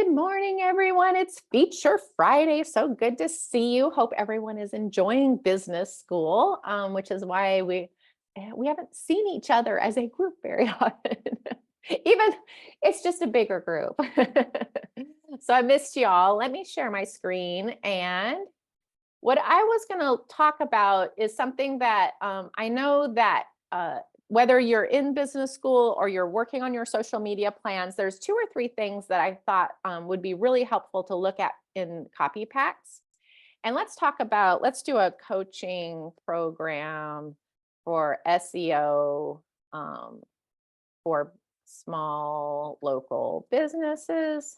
Good morning, everyone. It's Feature Friday. So good to see you. Hope everyone is enjoying business school, which is why we haven't seen each other as a group very often. Even it's just a bigger group. So I missed y'all. Let me share my screen. And what I was going to talk about is something that I know that whether you're in business school or you're working on your social media plans, there's 2 or 3 things that I thought would be really helpful to look at in copy packs. And let's do a coaching program for SEO for small local businesses.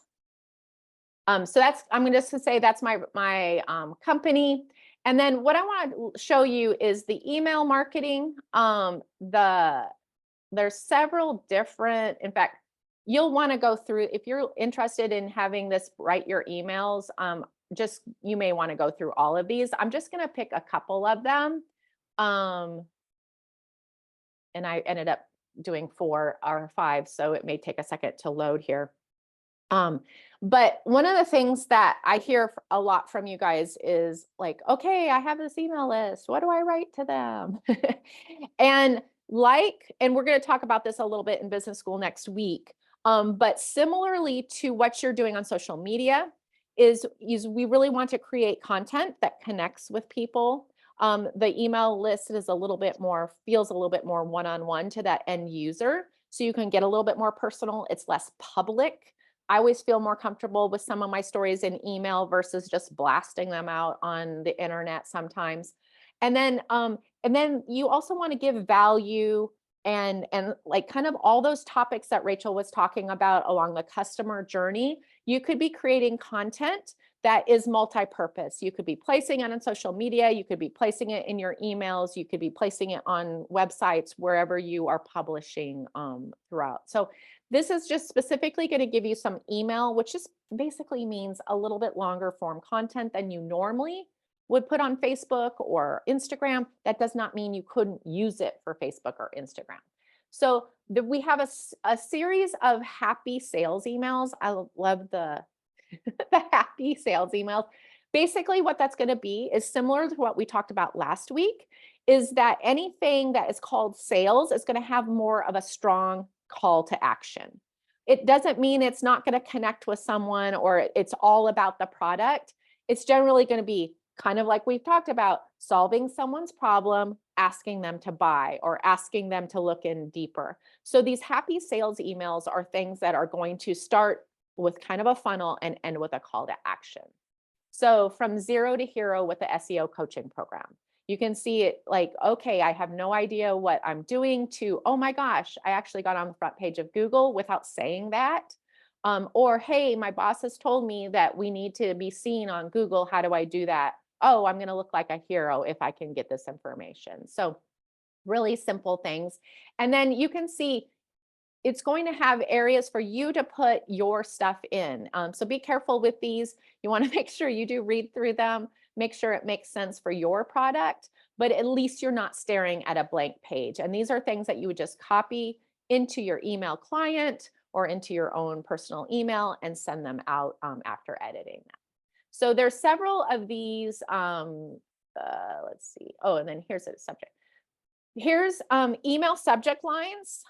So I'm going to say that's my company. And then what I want to show you is the email marketing. There's several different, in fact, you'll want to go through, if you're interested in having this write your emails, you may want to go through all of these. I'm just going to pick a couple of them. And I ended up doing 4 or 5, so it may take a second to load here. But one of the things that I hear a lot from you guys is like, okay, I have this email list. What do I write to them? and we're going to talk about this a little bit in business school next week. But similarly to what you're doing on social media is we really want to create content that connects with people. The email list feels a little bit more one-on-one to that end user. So you can get a little bit more personal. It's less public. I always feel more comfortable with some of my stories in email versus just blasting them out on the internet sometimes. And then you also want to give value and like kind of all those topics that Rachel was talking about along the customer journey. You could be creating content that is multi-purpose. You could be placing it on social media. You could be placing it in your emails. You could be placing it on websites, wherever you are publishing throughout. So this is just specifically going to give you some email, which just basically means a little bit longer form content than you normally would put on Facebook or Instagram. That does not mean you couldn't use it for Facebook or Instagram. So we have a series of happy sales emails. I love the happy sales emails. Basically, what that's going to be is similar to what we talked about last week, is that anything that is called sales is going to have more of a strong call to action. It doesn't mean it's not going to connect with someone or it's all about the product. It's generally going to be kind of like we've talked about, solving someone's problem, asking them to buy or asking them to look in deeper. So these happy sales emails are things that are going to start with kind of a funnel and end with a call to action. So from zero to hero with the SEO coaching program. You can see it like, okay, I have no idea what I'm doing, to, oh my gosh, I actually got on the front page of Google without saying that. Or, hey, my boss has told me that we need to be seen on Google. How do I do that? Oh, I'm going to look like a hero if I can get this information. So really simple things. And then you can see it's going to have areas for you to put your stuff in. So be careful with these. You want to make sure you do read through them, make sure it makes sense for your product, but at least you're not staring at a blank page. And these are things that you would just copy into your email client or into your own personal email and send them out after editing them. So there's several of these. Let's see. Oh, and then here's a subject. Here's email subject lines,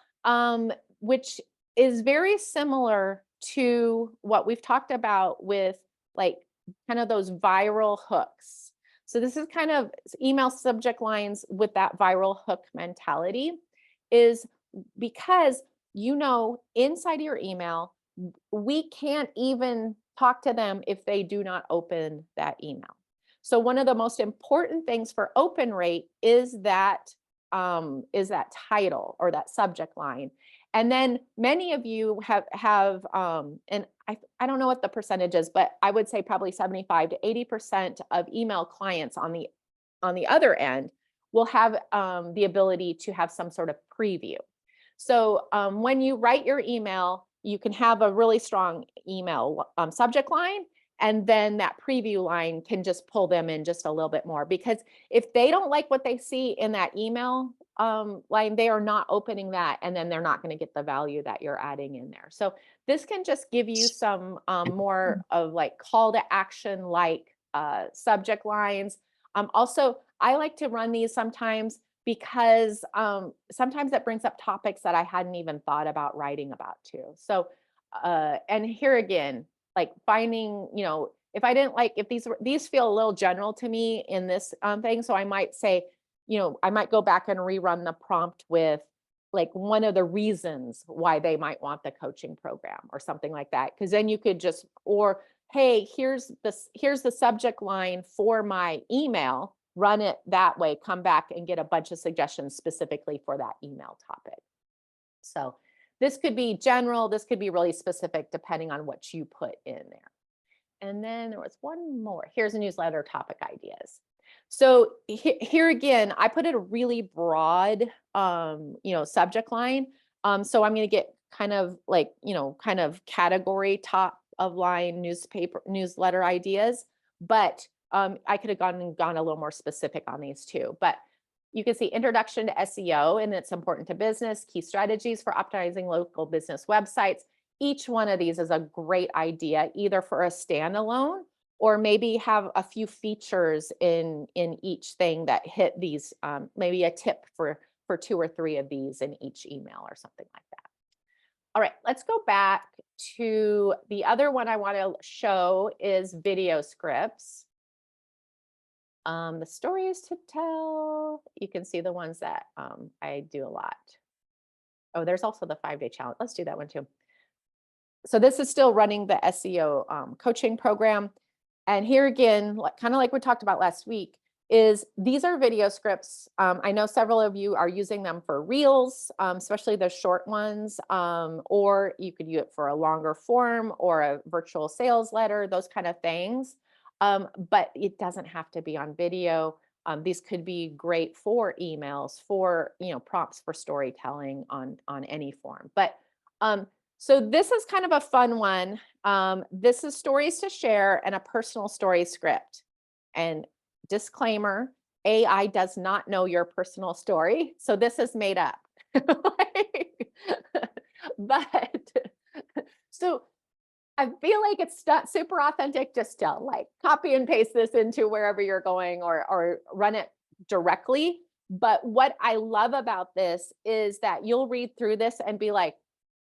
which is very similar to what we've talked about with like kind of those viral hooks. So this is kind of email subject lines with that viral hook mentality, is because, inside of your email, we can't even talk to them if they do not open that email. So one of the most important things for open rate is that title or that subject line. And then many of you have and I don't know what the percentage is, but I would say probably 75 to 80% of email clients on the other end will have the ability to have some sort of preview. So when you write your email, you can have a really strong email subject line, and then that preview line can just pull them in just a little bit more. Because if they don't like what they see in that email, line, they are not opening that, and then they're not going to get the value that you're adding in there. So this can just give you some more of like call to action, like subject lines. Also, I like to run these sometimes because sometimes it brings up topics that I hadn't even thought about writing about too. So, and here again, like finding, if I didn't like, if these feel a little general to me in this thing, so I might say, I might go back and rerun the prompt with like one of the reasons why they might want the coaching program or something like that. Cause then you could just, or, hey, here's the subject line for my email, run it that way, come back and get a bunch of suggestions specifically for that email topic. So this could be general, this could be really specific depending on what you put in there. And then there was one more. Here's a newsletter topic ideas. So here again, I put it a really broad, subject line. So I'm going to get kind of like, kind of category top of line newsletter ideas, but I could have gone a little more specific on these too. But you can see introduction to SEO, and it's important to business, key strategies for optimizing local business websites. Each one of these is a great idea, either for a standalone or maybe have a few features in each thing that hit these, maybe a tip for 2 or 3 of these in each email or something like that. All right, let's go back to the other one I want to show is video scripts. The stories to tell, you can see the ones that I do a lot. Oh, there's also the 5-day challenge. Let's do that one too. So this is still running the SEO coaching program. And here again, kind of like we talked about last week, is these are video scripts. I know several of you are using them for reels, especially the short ones, or you could use it for a longer form or a virtual sales letter, those kind of things. But it doesn't have to be on video. These could be great for emails, for prompts for storytelling on any form. But so this is kind of a fun one. This is stories to share and a personal story script. And disclaimer, AI does not know your personal story. So this is made up. But so I feel like it's not super authentic just to like copy and paste this into wherever you're going or run it directly. But what I love about this is that you'll read through this and be like,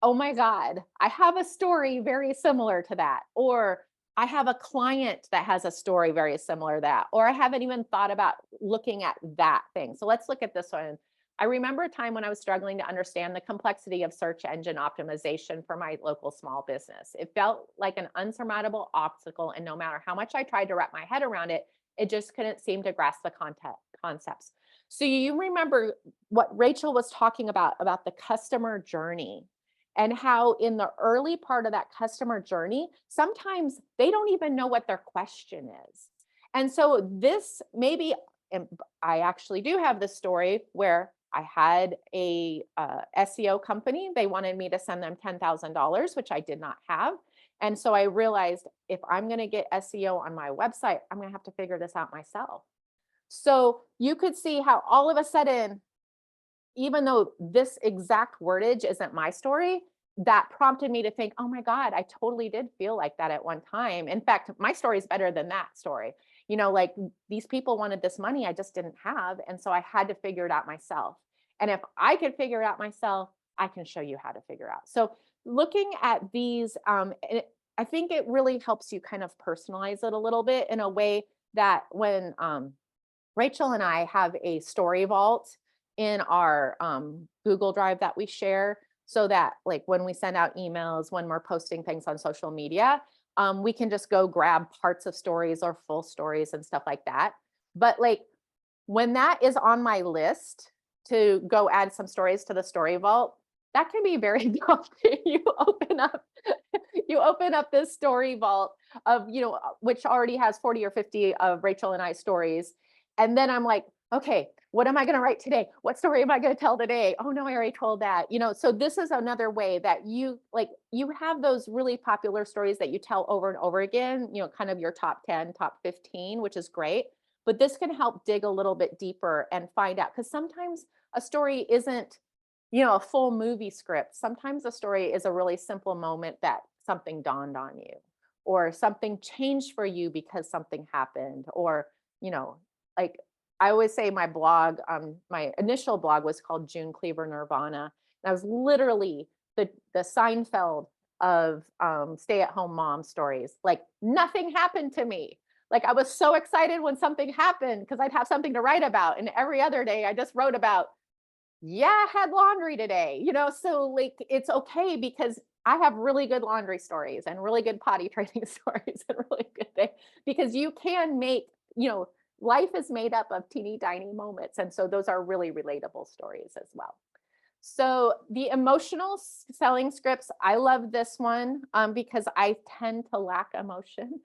oh my God, I have a story very similar to that. Or I have a client that has a story very similar to that. Or I haven't even thought about looking at that thing. So let's look at this one. I remember a time when I was struggling to understand the complexity of search engine optimization for my local small business. It felt like an unsurmountable obstacle, and no matter how much I tried to wrap my head around it, it just couldn't seem to grasp the concepts. So you remember what Rachel was talking about the customer journey, and how in the early part of that customer journey, sometimes they don't even know what their question is. And so this maybe, and I actually do have this story where I had a SEO company. They wanted me to send them $10,000, which I did not have. And so I realized if I'm going to get SEO on my website, I'm going to have to figure this out myself. So you could see how all of a sudden, even though this exact wordage isn't my story, that prompted me to think, oh my God, I totally did feel like that at one time. In fact, my story is better than that story. Like these people wanted this money I just didn't have. And so I had to figure it out myself. And if I could figure it out myself, I can show you how to figure out. So looking at these, I think it really helps you kind of personalize it a little bit in a way that when Rachel and I have a story vault in our Google Drive that we share, so that like when we send out emails, when we're posting things on social media, we can just go grab parts of stories or full stories and stuff like that. But like when that is on my list to go add some stories to the story vault, that can be very daunting. You open up this story vault of, which already has 40 or 50 of Rachel and I stories. And then I'm like, okay, what am I going to write today? What story am I going to tell today? Oh no, I already told that. So this is another way that you have those really popular stories that you tell over and over again, kind of your top 10, top 15, which is great. but this can help dig a little bit deeper and find out, because sometimes a story isn't, a full movie script. Sometimes a story is a really simple moment that something dawned on you, or something changed for you because something happened, or, you know, like I always say my blog, my initial blog was called June Cleaver Nirvana. And I was literally the Seinfeld of stay-at-home mom stories. Like nothing happened to me. Like I was so excited when something happened because I'd have something to write about. And every other day I just wrote about, yeah, I had laundry today, so like it's okay because I have really good laundry stories and really good potty training stories and really good things, because you can make, life is made up of teeny tiny moments. And so those are really relatable stories as well. So the emotional selling scripts, I love this one because I tend to lack emotion.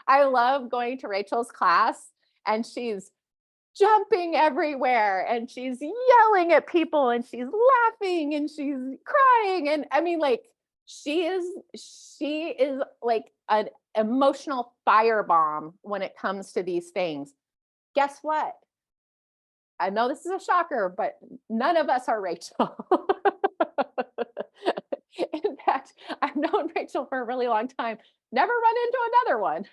I love going to Rachel's class, and she's jumping everywhere and she's yelling at people and she's laughing and she's crying. And I mean, like, she is like an emotional firebomb when it comes to these things. Guess what? I know this is a shocker, but none of us are Rachel. In fact, I've known Rachel for a really long time, never run into another one.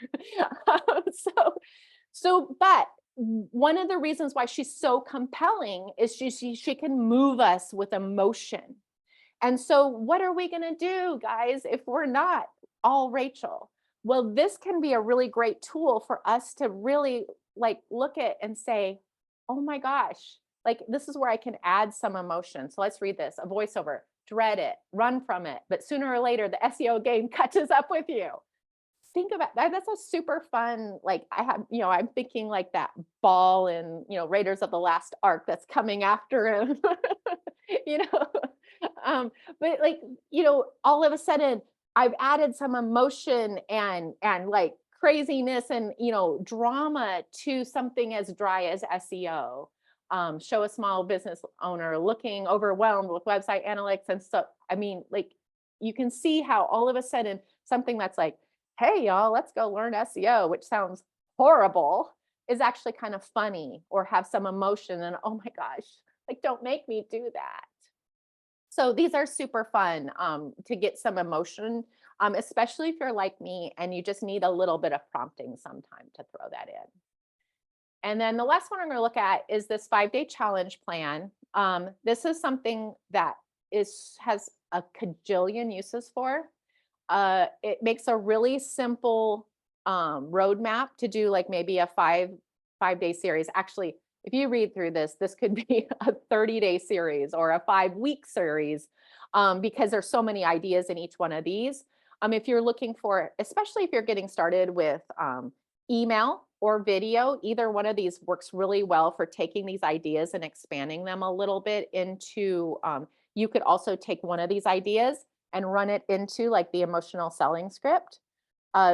But one of the reasons why she's so compelling is she can move us with emotion. And so what are we going to do, guys, if we're not all Rachel? Well, this can be a really great tool for us to really like look at and say, oh my gosh, like this is where I can add some emotion. So let's read this. A voiceover: dread it, run from it, but sooner or later the SEO game catches up with you. Think about that. That's a super fun, like I have, I'm thinking like that ball in, Raiders of the Lost Ark that's coming after him. you know, but like, all of a sudden I've added some emotion and like craziness and, drama to something as dry as SEO. Show a small business owner looking overwhelmed with website analytics and stuff. I mean, like you can see how all of a sudden something that's like, hey, y'all, let's go learn SEO, which sounds horrible, is actually kind of funny or have some emotion. And oh my gosh, like, don't make me do that. So these are super fun to get some emotion, especially if you're like me and you just need a little bit of prompting sometime to throw that in. And then the last one I'm going to look at is this 5-day challenge plan. This is something that has a cajillion uses for. It makes a really simple roadmap to do like maybe a five-day series. Actually, if you read through this could be a 30-day series or a 5-week series because there's so many ideas in each one of these. If you're looking for, especially if you're getting started with email or video, either one of these works really well for taking these ideas and expanding them a little bit into, you could also take one of these ideas and run it into like the emotional selling script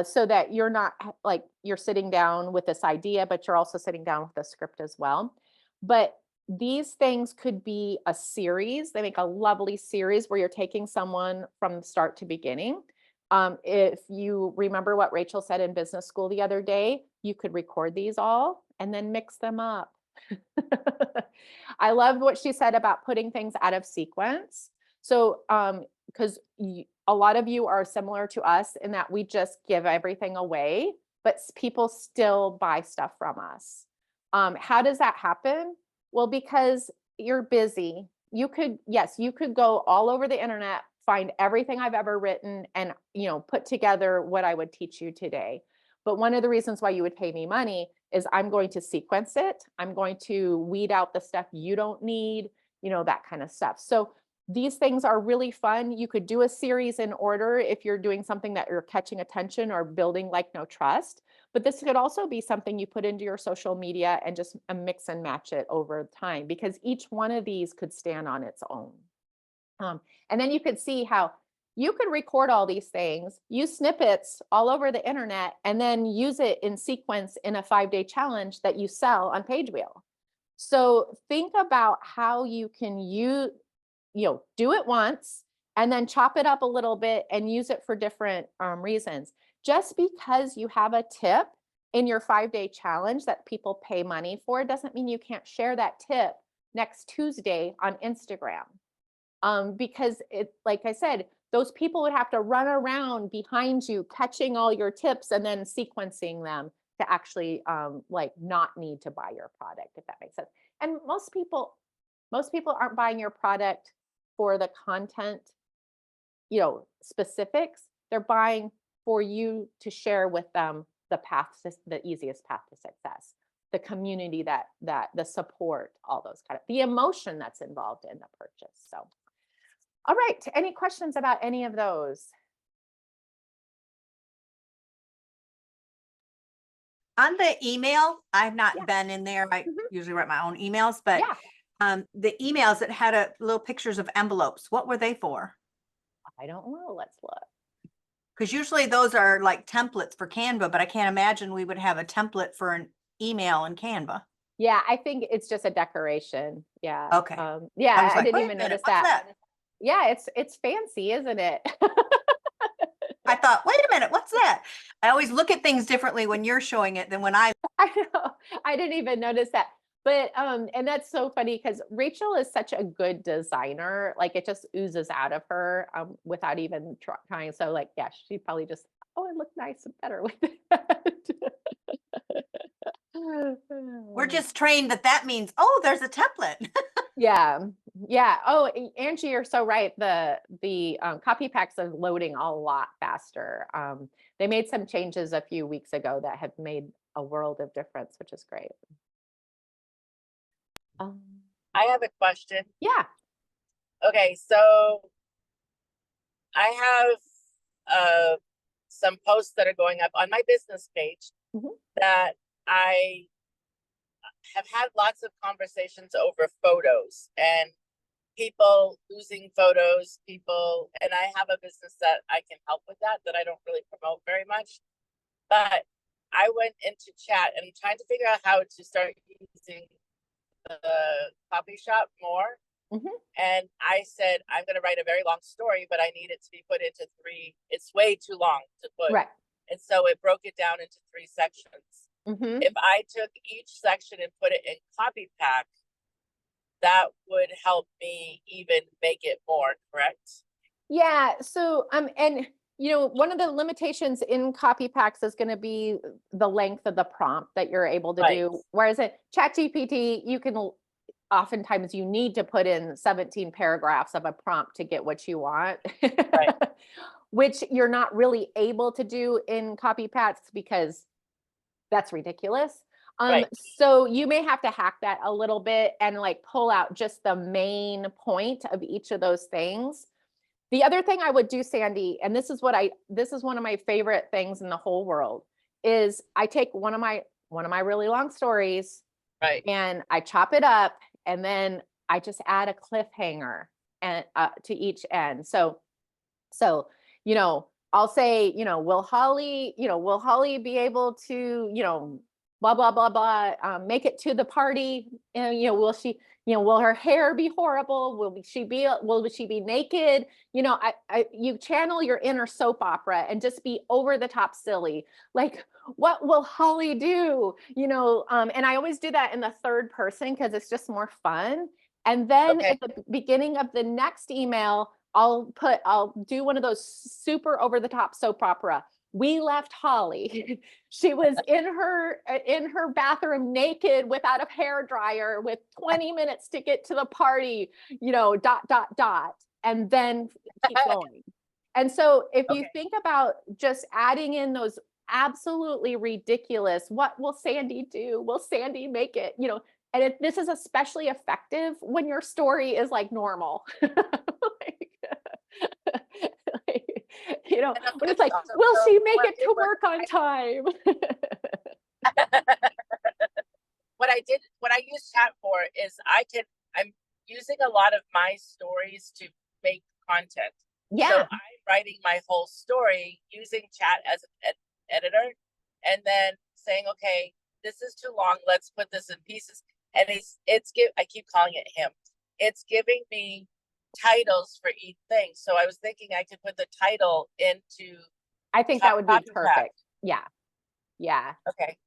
so that you're not like you're sitting down with this idea, but you're also sitting down with the script as well. But these things could be a series. They make a lovely series where you're taking someone from start to beginning. If you remember what Rachel said in business school the other day, you could record these all and then mix them up. I loved what she said about putting things out of sequence. So, because a lot of you are similar to us in that we just give everything away, but people still buy stuff from us. How does that happen? Well, because you're busy. You could go all over the internet, find everything I've ever written and, put together what I would teach you today. But one of the reasons why you would pay me money is I'm going to sequence it. I'm going to weed out the stuff you don't need, that kind of stuff. So these things are really fun. You could do a series in order if you're doing something that you're catching attention or building like no trust. But this could also be something you put into your social media and just mix and match it over time, because each one of these could stand on its own. And then you could see how you could record all these things, use snippets all over the internet, and then use it in sequence in a 5-day challenge that you sell on PageWheel. So think about how you can do it once and then chop it up a little bit and use it for different reasons. Just because you have a tip in your 5-day challenge that people pay money for doesn't mean you can't share that tip next Tuesday on Instagram. Because it, like I said, those people would have to run around behind you, catching all your tips and then sequencing them to actually like not need to buy your product, if that makes sense. And most people aren't buying your product for the content, specifics. They're buying for you to share with them the easiest path to success, the community that the support, all those kind of the emotion that's involved in the purchase. So, all right, any questions about any of those? On the email, I've not Yeah. been in there. I Mhm. usually write my own emails, but Yeah, the emails that had little pictures of envelopes, what were they for? I don't know. Let's look. Because usually those are like templates for Canva, but I can't imagine we would have a template for an email in Canva. Yeah, I think it's just a decoration. Yeah. Okay. Yeah, I was I like, didn't wait a even minute, notice what's that. that? Yeah, it's fancy, isn't it? I thought, wait a minute, what's that? I always look at things differently when you're showing it than when I. I know. I didn't even notice that. But and that's so funny because Rachel is such a good designer. Like it just oozes out of her without even trying. So like, yeah, she probably just, oh, it looked nice and better with We're it. just trained that means, oh, there's a template. Yeah. Yeah. Oh, Angie, you're so right. The copy packs are loading a lot faster. They made some changes a few weeks ago that have made a world of difference, which is great. Um, I have a question. yeah. Okay, so I have some posts that are going up on my business page Mhm. that I have had lots of conversations over photos and people losing photos, and I have a business that I can help with that I don't really promote very much. But I went into chat and I'm trying to figure out how to start using the copy shop more. Mhm. And I said, I'm going to write a very long story, but I need it to be put into three. It's way too long to put. Right. And so it broke it down into 3 sections. Mhm. If I took each section and put it in copy pack, that would help me even make it more, correct? Yeah. So, and one of the limitations in copy packs is going to be the length of the prompt that you're able to Right. do. Whereas at ChatGPT, oftentimes you need to put in 17 paragraphs of a prompt to get what you want. Right. Which you're not really able to do in copy packs because that's ridiculous. Right. So you may have to hack that a little bit and like pull out just the main point of each of those things. The other thing I would do, Sandy, and this is one of my favorite things in the whole world, is I take one of my really long stories Right. and I chop it up and then I just add a cliffhanger and to each end. So, I'll say, will Holly be able to, blah, blah, blah, blah, make it to the party? And, will her hair be horrible? Will she be naked? You channel your inner soap opera and just be over the top silly. Like, what will Holly do? And I always do that in the third person because it's just more fun. And then Okay. at the beginning of the next email, I'll do one of those super over the top soap opera. We left Holly. She was in her bathroom naked without a hair dryer with 20 minutes to get to the party, dot, dot, dot, and then keep going. And so if you Okay. think about just adding in those absolutely ridiculous, what will Sandy do? Will Sandy make it? And this is especially effective when your story is like normal. When it's like, will she make it to work on time? What I use chat for is I'm using a lot of my stories to make content. So Yeah. I'm writing my whole story using chat as an editor and then saying, okay, this is too long. Let's put this in pieces. And I keep calling it him. It's giving me titles for each thing. So I was thinking I could put the title into I think that would be copy pack. perfect. Yeah. Yeah. Okay.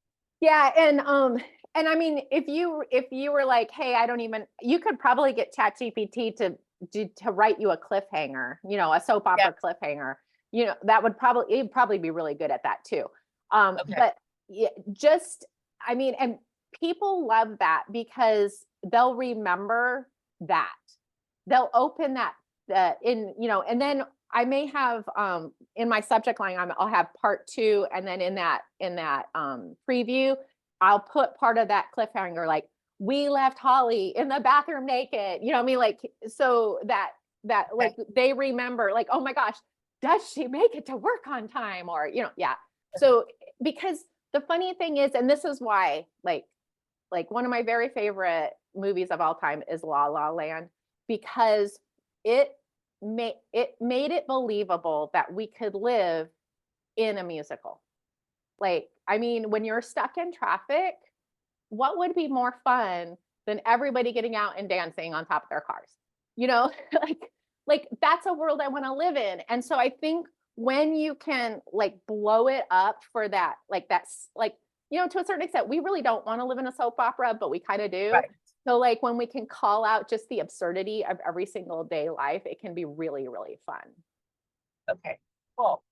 Yeah, and I mean, if you were like, hey, I don't even, you could probably get ChatGPT to write you a cliffhanger, a soap Yeah. opera cliffhanger. That it'd probably be really good at that too. Okay. But yeah, I mean, and people love that because they'll remember that. They'll open that and then I may have in my subject line, I'll have part 2, and then in that preview, I'll put part of that cliffhanger, like, we left Holly in the bathroom naked. You know what I mean? Like, so that like they remember, like, oh my gosh, does she make it to work on time? Or yeah. So because the funny thing is, and this is why, like one of my very favorite movies of all time is La La Land, because it made it believable that we could live in a musical. Like, I mean, when you're stuck in traffic, what would be more fun than everybody getting out and dancing on top of their cars? like that's a world I want to live in. And so I think when you can like blow it up for that, like that's like, to a certain extent, we really don't want to live in a soap opera, but we kind of do. Right. So like when we can call out just the absurdity of every single day life, it can be really, really fun. Okay, cool.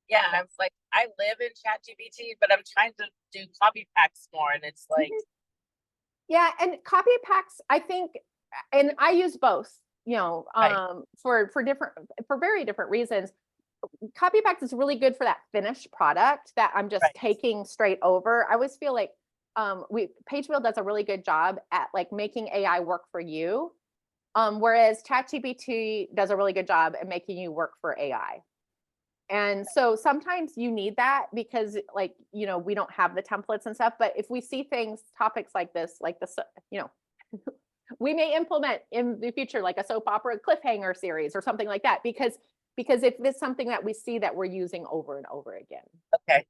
Yeah, I was like, I live in ChatGPT, but I'm trying to do copy packs more, and it's like, Yeah, and copy packs, I think, and I use both, Right. for very different reasons. Copy packs is really good for that finished product that I'm just Right. taking straight over. I always feel like Pageville does a really good job at like making AI work for you. Whereas ChatGPT does a really good job at making you work for AI. And so sometimes you need that because like, we don't have the templates and stuff, but if we see topics like this, we may implement in the future, like a soap opera cliffhanger series or something like that, because if it's something that we see that we're using over and over again. okay.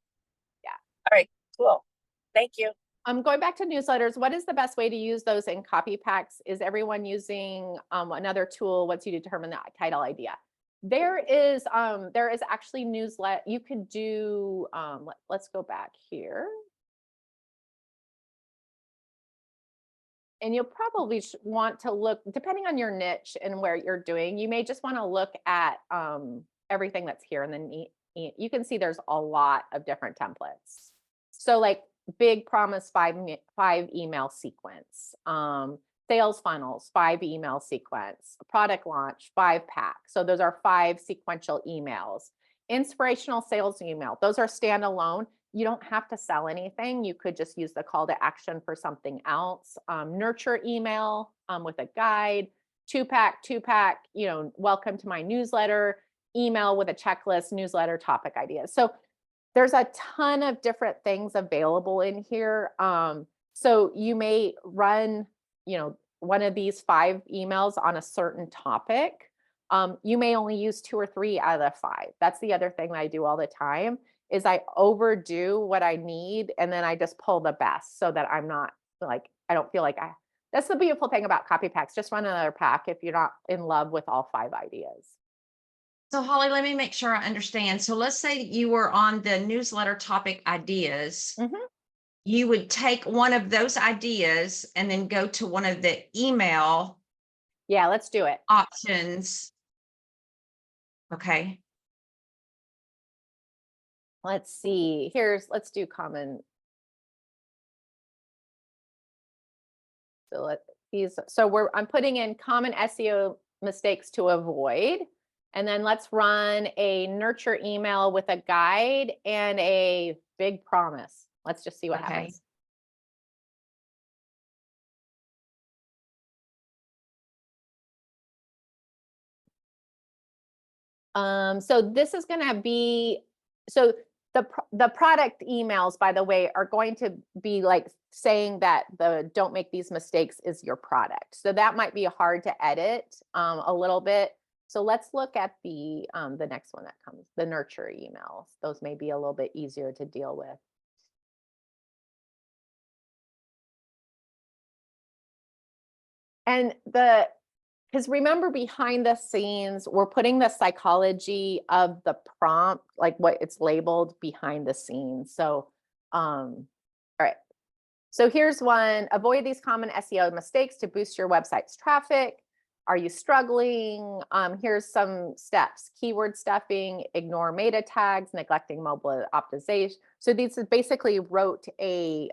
Yeah. All right, cool. Thank you. Going back to newsletters, what is the best way to use those in copy packs? Is everyone using another tool once you determine the title idea? There is actually newsletter. You could do, let's go back here. And you'll probably want to look, depending on your niche and where you're doing, you may just want to look at everything that's here. And then you can see there's a lot of different templates. So like big promise, 5 email sequence, sales funnels, 5 email sequence, product launch, 5 pack. So those are 5 sequential emails. Inspirational sales email, those are standalone. You don't have to sell anything. You could just use the call to action for something else. Nurture email with a guide, 2-pack, welcome to my newsletter, email with a checklist, newsletter topic ideas. So there's a ton of different things available in here. So you may run, one of these 5 emails on a certain topic. You may only use 2 or 3 out of the 5. That's the other thing that I do all the time is I overdo what I need and then I just pull the best so that I'm not like, I don't feel like that's the beautiful thing about copy packs. Just run another pack if you're not in love with all 5 ideas. So Holly, let me make sure I understand. So let's say that you were on the newsletter topic ideas. Mhm. You would take one of those ideas and then go to one of the email Yeah, let's do it. options. Okay. Let's see. Let's do common. So I'm putting in common SEO mistakes to avoid. And then let's run a nurture email with a guide and a big promise. Let's just see what Okay. happens. So this is going to be, so the product emails, by the way, are going to be like saying that the don't make these mistakes is your product. So that might be hard to edit a little bit. So let's look at the next one that comes, the nurture emails. Those may be a little bit easier to deal with. And because remember, behind the scenes, we're putting the psychology of the prompt, like what it's labeled behind the scenes. So All right. So here's one, avoid these common SEO mistakes to boost your website's traffic. Are you struggling? Here's some steps: keyword stuffing, ignore meta tags, neglecting mobile optimization. So these basically wrote a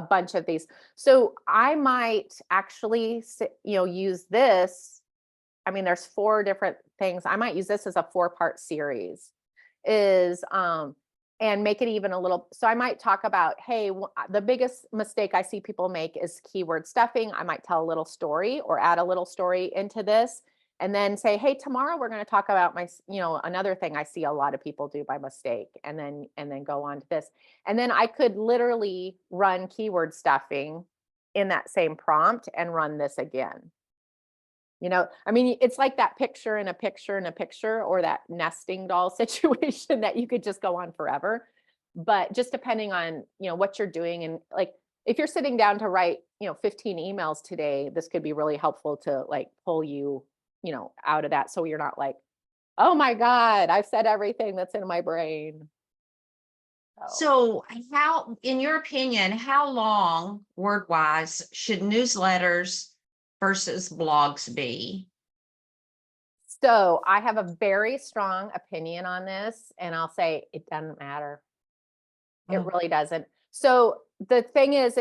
bunch of these. So I might actually, use this. I mean, there's 4 different things. I might use this as a 4-part series and make it even a little, so I might talk about, hey, the biggest mistake I see people make is keyword stuffing. I might tell a little story or add a little story into this and then say, hey, tomorrow we're going to talk about another thing I see a lot of people do by mistake, and then go on to this. And then I could literally run keyword stuffing in that same prompt and run this again. I mean, it's like that picture in a picture in a picture, or that nesting doll situation that you could just go on forever. But just depending on, what you're doing, and like, if you're sitting down to write, 15 emails today, this could be really helpful to like pull you, out of that. So you're not like, oh my God, I've said everything that's in my brain. So how, in your opinion, how long, word-wise, should newsletters versus blogs be? So I have a very strong opinion on this, and I'll say it doesn't matter. It Oh. really doesn't. So the thing is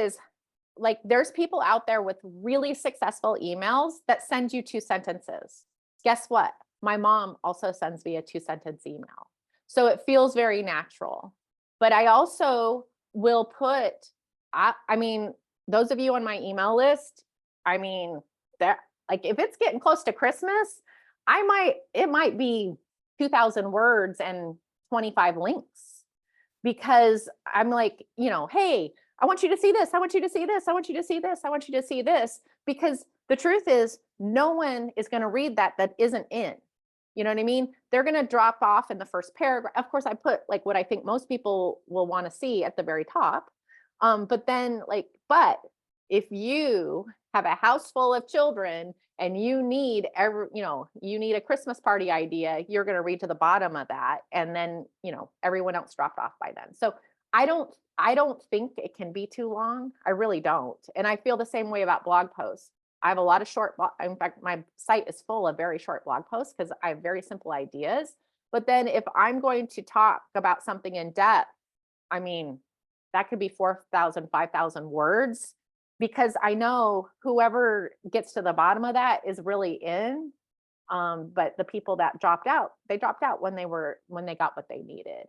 like, there's people out there with really successful emails that send you 2 sentences. Guess what? My mom also sends me a 2-sentence email. So it feels very natural. But I also will put, I mean, those of you on my email list, I mean, that, like, if it's getting close to Christmas, it might be 2,000 words and 25 links, because I'm like, hey, I want you to see this. I want you to see this. I want you to see this. I want you to see this. Because the truth is, no one is going to read that isn't in. You know what I mean? They're going to drop off in the first paragraph. Of course, I put like what I think most people will want to see at the very top. But then but if you have a house full of children and you need you need a Christmas party idea, you're going to read to the bottom of that. And then, everyone else dropped off by then. So I don't think it can be too long. I really don't. And I feel the same way about blog posts. I have a lot of in fact, my site is full of very short blog posts because I have very simple ideas. But then if I'm going to talk about something in depth, I mean, that could be 4,000, 5,000 words, because I know whoever gets to the bottom of that is really in. But the people that dropped out, they dropped out when they got what they needed.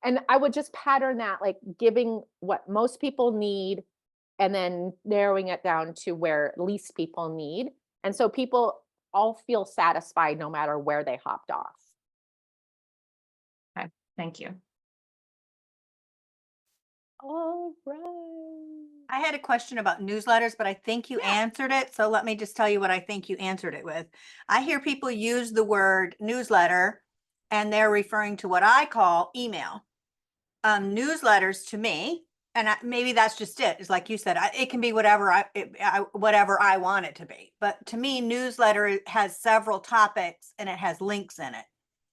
And I would just pattern that, like giving what most people need and then narrowing it down to where least people need. And so people all feel satisfied no matter where they hopped off. Okay, thank you. All right. I had a question about newsletters, but I think you answered it. So let me just tell you what I think you answered it with. I hear people use the word newsletter and they're referring to what I call email. Newsletters to me, and maybe that's just it. It's like you said, it can be whatever whatever I want it to be. But to me, newsletter has several topics and it has links in it.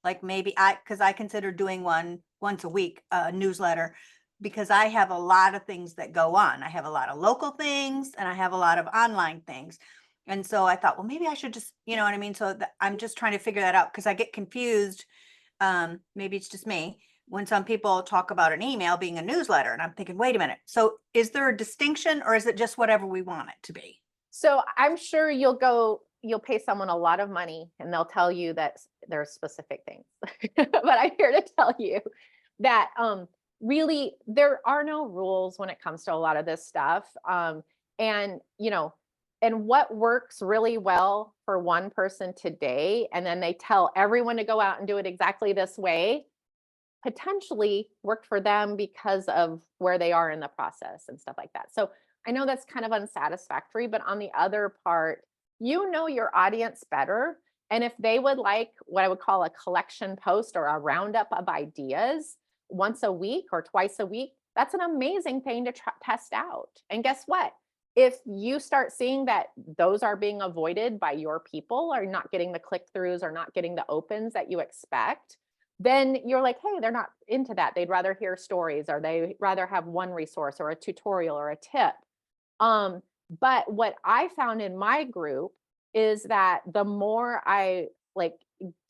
Like maybe because I consider doing one once a week, newsletter, because I have a lot of things that go on. I have a lot of local things and I have a lot of online things. And so I thought, well, maybe I should just, you know what I mean? So I'm just trying to figure that out, because I get confused. Maybe it's just me, when some people talk about an email being a newsletter, and I'm thinking, wait a minute. So is there a distinction, or is it just whatever we want it to be? So I'm sure you'll pay someone a lot of money and they'll tell you that there's specific things. But I'm here to tell you that really there are no rules when it comes to a lot of this stuff. And what works really well for one person today, and then they tell everyone to go out and do it exactly this way, potentially worked for them because of where they are in the process and stuff like that. So I know that's kind of unsatisfactory, but on the other part, your audience better. And if they would like what I would call a collection post or a roundup of ideas once a week or twice a week, that's an amazing thing to test out. And guess what? If you start seeing that those are being avoided by your people, or not getting the click-throughs or not getting the opens that you expect, then you're like, hey, they're not into that. They'd rather hear stories, or they rather have one resource or a tutorial or a tip. But what I found in my group is that the more I like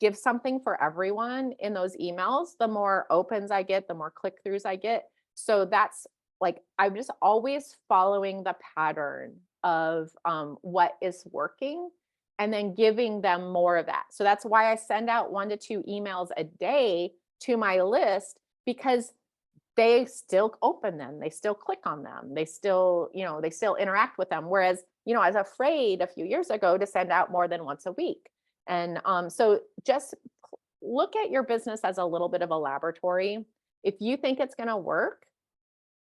give something for everyone in those emails, the more opens I get, the more click-throughs I get. So that's like, I'm just always following the pattern of what is working and then giving them more of that. So that's why I send out 1 to 2 emails a day to my list, because they still open them, they still click on them, they still, they still interact with them. Whereas, I was afraid a few years ago to send out more than once a week. And so just look at your business as a little bit of a laboratory. If you think it's going to work,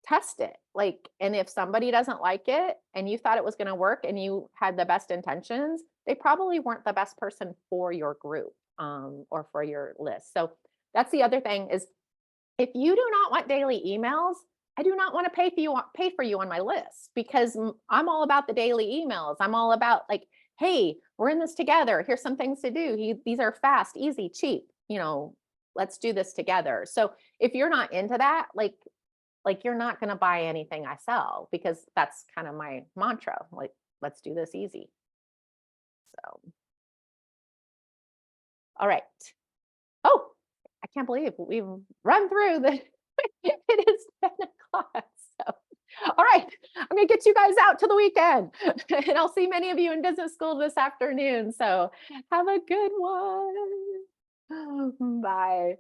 test it. Like, and if somebody doesn't like it and you thought it was going to work and you had the best intentions, they probably weren't the best person for your group or for your list. So that's the other thing is, if you do not want daily emails, I do not want to pay for you on my list, because I'm all about the daily emails. I'm all about like, hey, we're in this together. Here's some things to do. These are fast, easy, cheap. Let's do this together. So if you're not into that, like you're not going to buy anything I sell, because that's kind of my mantra. Like, let's do this easy. So, all right. Oh, I can't believe we've run through the, it is 10 o'clock. So, all right, I'm gonna get you guys out to the weekend and I'll see many of you in business school this afternoon. So have a good one. Bye.